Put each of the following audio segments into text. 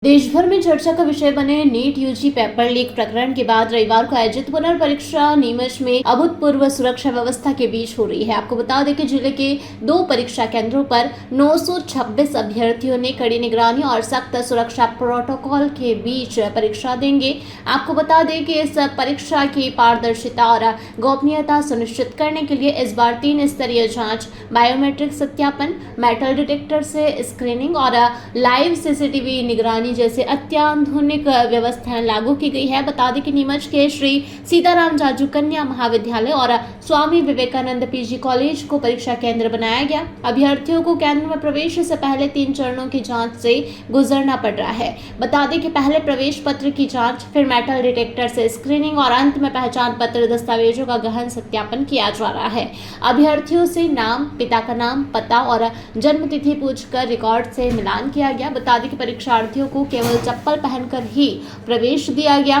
देश भर में चर्चा का विषय बने नीट यूजी पेपर लीक प्रकरण के बाद रविवार को आयोजित पुनर्परीक्षा नीमच में अभूतपूर्व सुरक्षा व्यवस्था के बीच हो रही है। आपको बता दें कि जिले के 2 परीक्षा केंद्रों पर 926 अभ्यर्थियों ने कड़ी निगरानी और सख्त सुरक्षा प्रोटोकॉल के बीच परीक्षा देंगे। आपको बता दें कि इस परीक्षा की पारदर्शिता और गोपनीयता सुनिश्चित करने के लिए इस बार 3 स्तरीय जाँच, बायोमेट्रिक सत्यापन, मेटल डिटेक्टर से स्क्रीनिंग और लाइव सीसीटीवी निगरानी जैसे अत्याधुनिक व्यवस्थाएं लागू की गई है। बता दें कि नीमच के श्री सीताराम जाजू कन्या महाविद्यालय और स्वामी विवेकानंद पीजी कॉलेज को परीक्षा केंद्र बनाया गया। अभ्यर्थियों को केंद्र में प्रवेश से पहले 3 चरणों की जांच से गुजरना पड़ रहा है। बता दें कि पहले प्रवेश पत्र की जांच, फिर मेटल डिटेक्टर से स्क्रीनिंग और अंत में पहचान पत्र दस्तावेजों का गहन सत्यापन किया जा रहा है। अभ्यर्थियों से नाम, पिता का नाम, पता और जन्म तिथि पूछकर रिकॉर्ड से मिलान किया गया। बता दें कि परीक्षार्थियों को केवल चप्पल पहनकर ही प्रवेश दिया गया।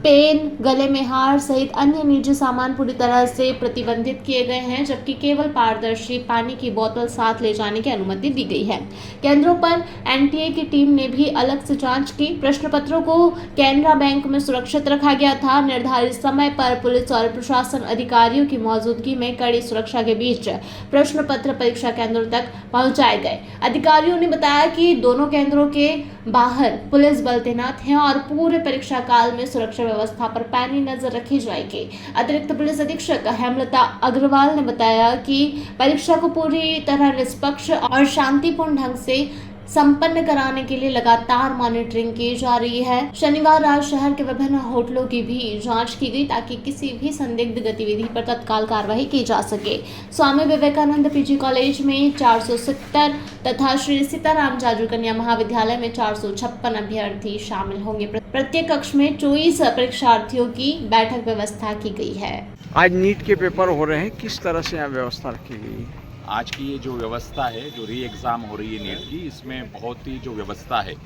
पेन, गले में हार सहित अन्य निजी सामान पूरी तरह से प्रतिबंधित किए गए हैं, जबकि केवल पारदर्शी पानी की बोतल साथ ले जाने की अनुमति दी गई है। केंद्रों पर एनटीए की टीम ने भी अलग से जांच की। प्रश्न पत्रों को कैनरा बैंक में सुरक्षित रखा गया था। निर्धारित समय पर पुलिस और प्रशासन अधिकारियों की मौजूदगी में कड़ी सुरक्षा के बीच प्रश्न पत्र परीक्षा केंद्रों तक पहुंचाए गए। अधिकारियों ने बताया कि दोनों केंद्रों के बाहर पुलिस बल तैनात है और पूरे परीक्षा काल में सुरक्षा व्यवस्था पर पैनी नजर रखी जाएगी। अतिरिक्त पुलिस अधीक्षक हेमलता अग्रवाल ने बताया कि परीक्षा को पूरी तरह निष्पक्ष और शांतिपूर्ण ढंग से संपन्न कराने के लिए लगातार मॉनिटरिंग की जा रही है। शनिवार रात शहर के विभिन्न होटलों की भी जांच की गई ताकि किसी भी संदिग्ध गतिविधि पर तत्काल कार्रवाई की जा सके। स्वामी विवेकानंद पीजी कॉलेज में 470 तथा श्री सीताराम जाजू कन्या महाविद्यालय में 456 अभ्यर्थी शामिल होंगे। प्रत्येक कक्ष में 24 परीक्षार्थियों की बैठक व्यवस्था की गई है। आज नीट के पेपर हो रहे हैं, किस तरह से यहाँ व्यवस्था रखी गई है? आज की ये जो व्यवस्था है, जो री एग्ज़ाम हो रही है नीट की, इसमें बहुत ही जो व्यवस्था है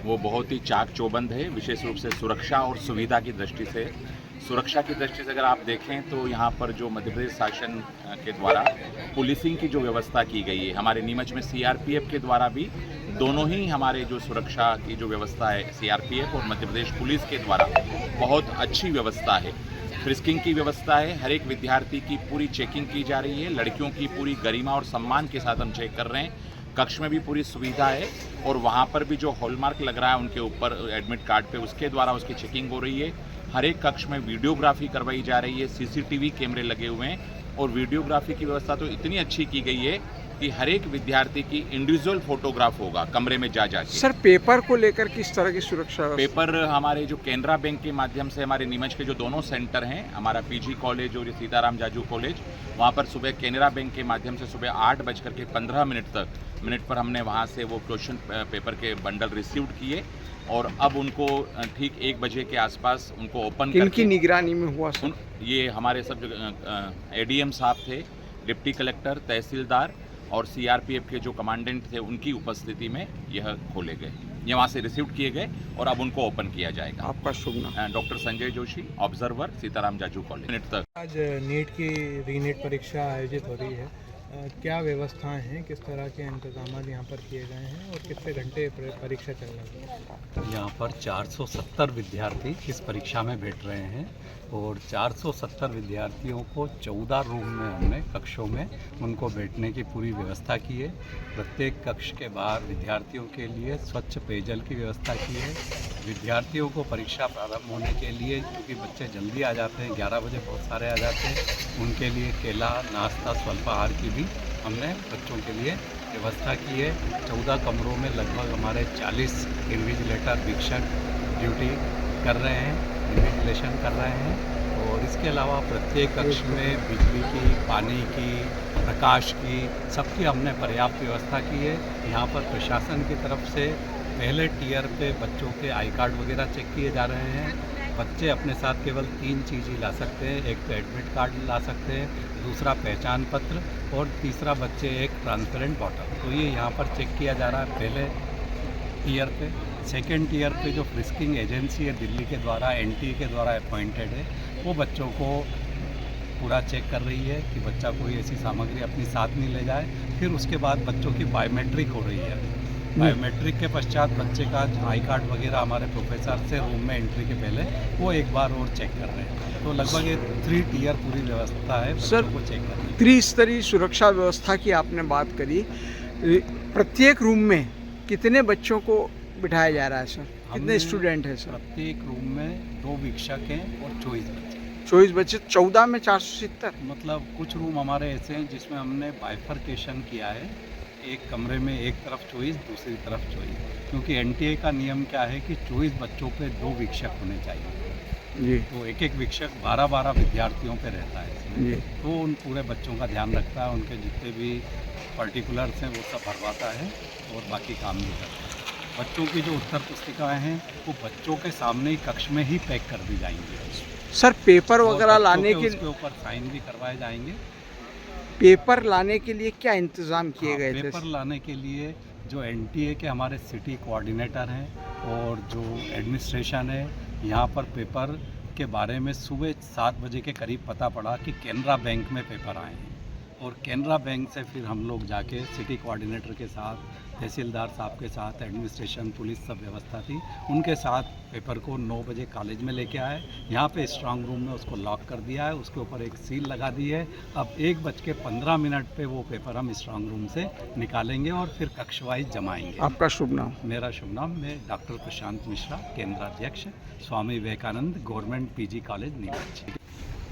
वो बहुत ही चाक चौबंद है। विशेष रूप से सुरक्षा और सुविधा की दृष्टि से, सुरक्षा की दृष्टि से अगर आप देखें तो यहाँ पर जो मध्य प्रदेश शासन के द्वारा पुलिसिंग की जो व्यवस्था की गई है, हमारे नीमच में सीआरपीएफ के द्वारा भी दोनों ही हमारे जो सुरक्षा की जो व्यवस्था है, सीआरपीएफ और मध्य प्रदेश पुलिस के द्वारा बहुत अच्छी व्यवस्था है। फ्रिस्किंग की व्यवस्था है, हर एक विद्यार्थी की पूरी चेकिंग की जा रही है। लड़कियों की पूरी गरिमा और सम्मान के साथ हम चेक कर रहे हैं। कक्ष में भी पूरी सुविधा है और वहाँ पर भी जो हॉलमार्क लग रहा है उनके ऊपर एडमिट कार्ड पे, उसके द्वारा उसकी चेकिंग हो रही है। हर एक कक्ष में वीडियोग्राफी करवाई जा रही है, सीसीटीवी कैमरे लगे हुए हैं और वीडियोग्राफी की व्यवस्था तो इतनी अच्छी की गई है कि हर एक विद्यार्थी की इंडिविजुअल फोटोग्राफ होगा कमरे में जा जाके। सर, पेपर को लेकर किस तरह की सुरक्षा? पेपर हमारे जो कैनरा बैंक के माध्यम से हमारे नीमच के जो दोनों सेंटर हैं, हमारा पीजी कॉलेज और सीताराम जाजू कॉलेज, वहाँ पर सुबह कैनरा बैंक के माध्यम से सुबह 8:15 पर हमने वहाँ से वो क्वेश्चन पेपर के बंडल रिसीव्ड किए और अब उनको ठीक 1 बजे के आसपास उनको ओपन किनकी निगरानी में हुआ सर? ये हमारे सब एडीएम साहब थे, डिप्टी कलेक्टर, तहसीलदार और सीआरपीएफ के जो कमांडेंट थे, उनकी उपस्थिति में यह खोले गए, ये वहाँ से रिसीव किए गए और अब उनको ओपन किया जाएगा। आपका शुभ नाम? Doctor Sanjay Joshi, observer, Sitaram Jaju college. आज नीट की रीनीट परीक्षा आयोजित हो रही है, क्या व्यवस्थाएं हैं, किस तरह के इंतजाम यहाँ पर किए गए हैं और कितने घंटे परीक्षा चल रही है? यहाँ पर 470 विद्यार्थी इस परीक्षा में बैठ रहे हैं और 470 विद्यार्थियों को 14 रूम में हमने कक्षों में उनको बैठने की पूरी व्यवस्था की है। प्रत्येक कक्ष के बाहर विद्यार्थियों के लिए स्वच्छ पेयजल की व्यवस्था की है। विद्यार्थियों को परीक्षा प्रारंभ होने के लिए, क्योंकि बच्चे जल्दी आ जाते हैं, 11 बजे बहुत सारे आ जाते हैं, उनके लिए केला, नाश्ता, स्वल्पाहार की भी हमने बच्चों के लिए व्यवस्था की है। 14 कमरों में लगभग हमारे 40 इन्विजिलेटर वीक्षक ड्यूटी कर रहे हैं, इन्विजिलेशन कर रहे हैं और इसके अलावा प्रत्येक कक्ष में बिजली की, पानी की, प्रकाश की, सबकी हमने पर्याप्त व्यवस्था की है। यहाँ पर प्रशासन की तरफ से पहले टियर पे बच्चों के आई कार्ड वगैरह चेक किए जा रहे हैं। बच्चे अपने साथ केवल 3 चीज़ ही ला सकते हैं, एक तो एडमिट कार्ड ला सकते हैं, दूसरा पहचान पत्र और तीसरा बच्चे एक ट्रांसपेरेंट बॉटल। तो ये यहाँ पर चेक किया जा रहा है पहले टियर पे। सेकेंड टियर पे जो फ्रिस्किंग एजेंसी है दिल्ली के द्वारा, एनटीए के द्वारा अपॉइंटेड है, वो बच्चों को पूरा चेक कर रही है कि बच्चा कोई ऐसी सामग्री अपनी साथ नहीं ले जाए। फिर उसके बाद बच्चों की बायोमेट्रिक हो रही है। बायोमेट्रिक के पश्चात बच्चे का आई कार्ड वगैरह हमारे प्रोफेसर से रूम में एंट्री के पहले वो एक बार और चेक कर रहे हैं। तो लगभग ये 3 टियर पूरी व्यवस्था है सर, बच्चों को चेक करने की। त्रिस्तरीय सुरक्षा व्यवस्था की आपने बात करी, प्रत्येक रूम में कितने बच्चों को बिठाया जा रहा है सर? कितने हमने स्टूडेंट हैं सर? प्रत्येक रूम में 2 वीक्षक हैं और 24 बच्चे। 24 बच्चे, 14 में 470। मतलब कुछ रूम हमारे ऐसे हैं जिसमें हमने बाइफरकेशन किया है, एक कमरे में एक तरफ 24, दूसरी तरफ 24, क्योंकि एनटीए का नियम क्या है कि 24 बच्चों पे 2 वीक्षक होने चाहिए। जी तो एक वीक्षक 12 विद्यार्थियों पे रहता है इसमें। जी। तो उन पूरे बच्चों का ध्यान रखता है, उनके जितने भी पर्टिकुलर्स हैं वो सब भरवाता है और बाकी काम भी करता है। बच्चों की जो उत्तर पुस्तिकाएं हैं वो बच्चों के सामने ही कक्ष में ही पैक कर दी जाएंगी। सर, पेपर और वगैरह बच्चों लाने के के उसके ऊपर साइन भी करवाए जाएंगे। पेपर लाने के लिए क्या इंतजाम किए गए थे? पेपर लाने के लिए जो एनटीए के हमारे सिटी कोऑर्डिनेटर हैं और जो एडमिनिस्ट्रेशन है, यहाँ पर पेपर के बारे में सुबह 7 बजे के करीब पता पड़ा कि कैनरा बैंक में पेपर आए हैं, और कैनरा बैंक से फिर हम लोग जाके सिटी कोऑर्डिनेटर के साथ, तहसीलदार साहब के साथ, एडमिनिस्ट्रेशन, पुलिस सब व्यवस्था थी, उनके साथ पेपर को 9 बजे कॉलेज में लेके आए। यहाँ पे स्ट्रांग रूम में उसको लॉक कर दिया है, उसके ऊपर एक सील लगा दी है। अब 1:15 पे वो पेपर हम स्ट्रांग रूम से निकालेंगे और फिर कक्ष वाइज जमाएंगे। आपका शुभ नाम? मेरा शुभ नाम, मैं डॉक्टर प्रशांत मिश्रा, केंद्राध्यक्ष, Swami Vivekanand government PG college Neemuch.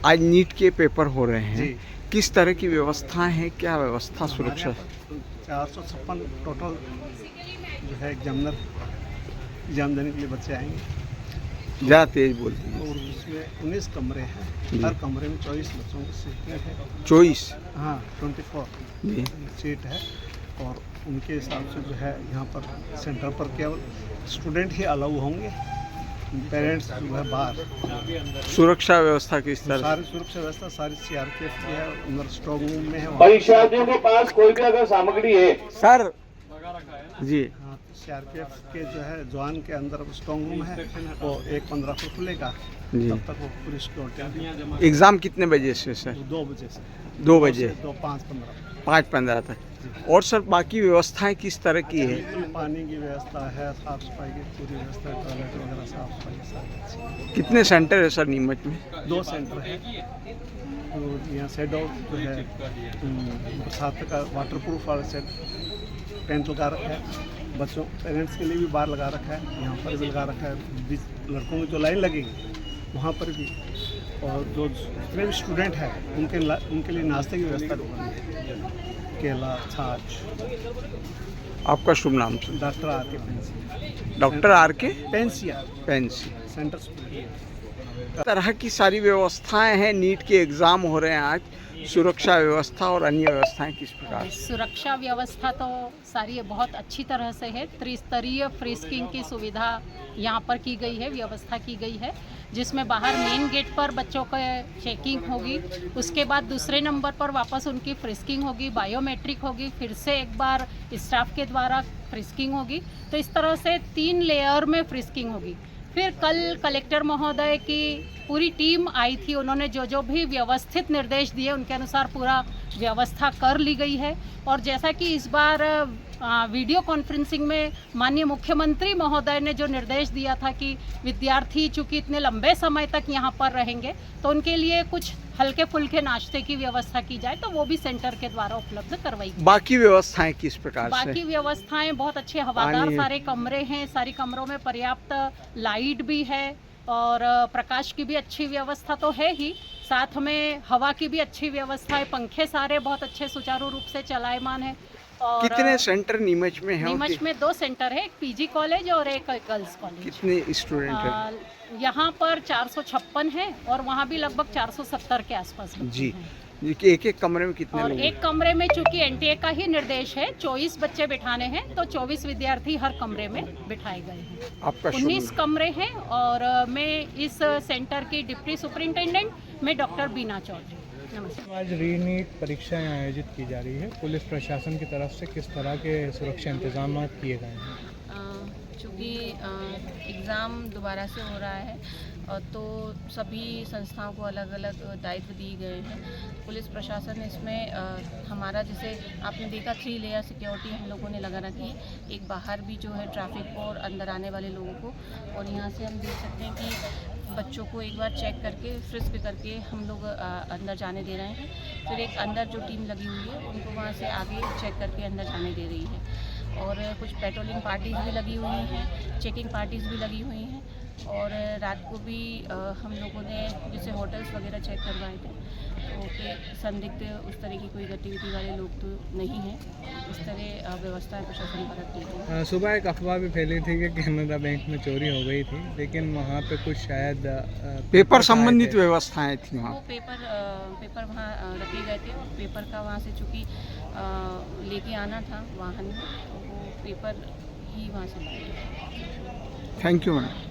आज नीट के पेपर हो रहे हैं, किस तरह की व्यवस्थाएं हैं, क्या व्यवस्था सुरक्षा? 456 टोटल जो है एग्जाम देने के लिए बच्चे आएंगे, ज़्यादा तेज बोलते हैं। और उसमें 19 कमरे हैं, हर कमरे में 24 बच्चों की सीटें हैं। 24? हाँ, 24 जी। सीट है, और उनके हिसाब से जो है यहाँ पर सेंटर पर केवल स्टूडेंट ही अलाउ होंगे, पेरेंट्स जो है बाहर। सुरक्षा व्यवस्था किस तरह? सारी सुरक्षा व्यवस्था सारी सीआरपीएफ की है, अंदर स्ट्रॉन्ग रूम में है। परीक्षार्थियों के पास कोई भी अगर सामग्री है सर जी, हाँ, तो सीआरपीएफ के जो है जवान के अंदर स्ट्रॉन्ग रूम है, वो 1:15 को खुलेगा, जी। तब तक वो पूरी सिक्योरिटी। एग्ज़ाम कितने बजे से सर? 2 बजे से 2 बजे 5:15। 5:15 तक। और सर, बाकी व्यवस्थाएं किस तरह की है? पानी की व्यवस्था है, साफ सफाई की पूरी व्यवस्था है, टॉयलेट वगैरह साफ सफाई की सारी अच्छी है। कितने सेंटर है सर नीमच में? 2 सेंटर है, तो यहाँ सेड आउट जो है बरसात का वाटर प्रूफ वाला सेट टेंट लगा रखा है, बच्चों पेरेंट्स के लिए भी बाहर लगा रखा है, यहाँ पर भी लगा रखा है। 20 लड़कों की जो लाइन लगेगी वहाँ पर भी, और जो जितने भी स्टूडेंट हैं उनके लिए नाश्ते की व्यवस्था है, केला, छाछ। आपका शुभ नाम सर? डॉक्टर आर के पेंसिया। डॉक्टर आर के पेंसिया पेंसी। Centre school. तरह की सारी व्यवस्थाएं हैं, नीट के एग्ज़ाम हो रहे हैं आज, सुरक्षा व्यवस्था और अन्य व्यवस्थाएं किस प्रकार? सुरक्षा व्यवस्था तो सारी बहुत अच्छी तरह से है। त्रिस्तरीय फ्रिस्किंग की सुविधा यहाँ पर की गई है, व्यवस्था की गई है, जिसमें बाहर मेन गेट पर बच्चों का चेकिंग होगी, उसके बाद दूसरे नंबर पर वापस उनकी फ्रिस्किंग होगी, बायोमेट्रिक होगी, फिर से एक बार स्टाफ के द्वारा फ्रिस्किंग होगी। तो इस तरह से 3 लेयर में फ्रिस्किंग होगी। फिर कल कलेक्टर महोदय की पूरी टीम आई थी, उन्होंने जो भी व्यवस्थित निर्देश दिए उनके अनुसार पूरा व्यवस्था कर ली गई है। और जैसा कि इस बार वीडियो कॉन्फ्रेंसिंग में माननीय मुख्यमंत्री महोदय ने जो निर्देश दिया था कि विद्यार्थी चूँकि इतने लंबे समय तक यहाँ पर रहेंगे तो उनके लिए कुछ हल्के फुल्के नाश्ते की व्यवस्था की जाए, तो वो भी सेंटर के द्वारा उपलब्ध करवाई गई। बाकी व्यवस्थाएं किस प्रकार से? बाकी व्यवस्थाएं बहुत अच्छे, हवादार सारे कमरे हैं, सारी कमरों में पर्याप्त लाइट भी है और प्रकाश की भी अच्छी व्यवस्था तो है ही, साथ में हवा की भी अच्छी व्यवस्था है, पंखे सारे बहुत अच्छे सुचारू रूप से चलायमान है। और कितने सेंटर नीमच में हैं? नीमच में 2 सेंटर है, एक पीजी कॉलेज और एक गर्ल्स कॉलेज। कितने स्टूडेंट हैं? यहाँ पर 456 है और वहाँ भी लगभग 470 के आसपास जी। हैं। एक कमरे में कितने और लोग? एक कमरे में चूंकि एनटीए का ही निर्देश है 24 बच्चे बिठाने हैं, तो 24 विद्यार्थी हर कमरे में बिठाए गए हैं। आपका 19 कमरे हैं और मैं इस सेंटर की डिप्टी सुपरिंटेंडेंट मैं डॉक्टर बीना चौधरी। नमस्ते। आज रीनीट परीक्षाएं आयोजित की जा रही है, पुलिस प्रशासन की तरफ से किस तरह के सुरक्षा इंतजाम किए गए हैं? चूँकि एग्ज़ाम दोबारा से हो रहा है तो सभी संस्थाओं को अलग अलग दायित्व दिए गए हैं। पुलिस प्रशासन इसमें हमारा, जैसे आपने देखा 3 लेयर सिक्योरिटी हम लोगों ने लगा रखी है, एक बाहर भी जो है ट्रैफिक को और अंदर आने वाले लोगों को, और यहाँ से हम देख सकते हैं कि बच्चों को एक बार चेक करके फ्रिस्क करके हम लोग अंदर जाने दे रहे हैं। फिर एक अंदर जो टीम लगी हुई है उनको वहाँ से आगे चेक करके अंदर जाने दे रही है, और कुछ पेट्रोलिंग पार्टीज़ भी लगी हुई हैं, चेकिंग पार्टीज़ भी लगी हुई हैं, और रात को भी हम लोगों ने जैसे होटल्स वगैरह चेक करवाए थे, तो कि संदिग्ध उस तरह की कोई गतिविधि वाले लोग तो नहीं हैं। इस तरह व्यवस्थाएं प्रशासन बरत रही है। सुबह एक अफवाह भी फैली थी कि कैनरा बैंक में चोरी हो गई थी, लेकिन वहाँ पे कुछ शायद पेपर संबंधित व्यवस्थाएं थी वहाँ। वो पेपर वहाँ रखे गए थे, और पेपर का वहाँ से चूँकि लेके आना था वाहन में, तो वो पेपर ही वहाँ से लाए। Thank you madam.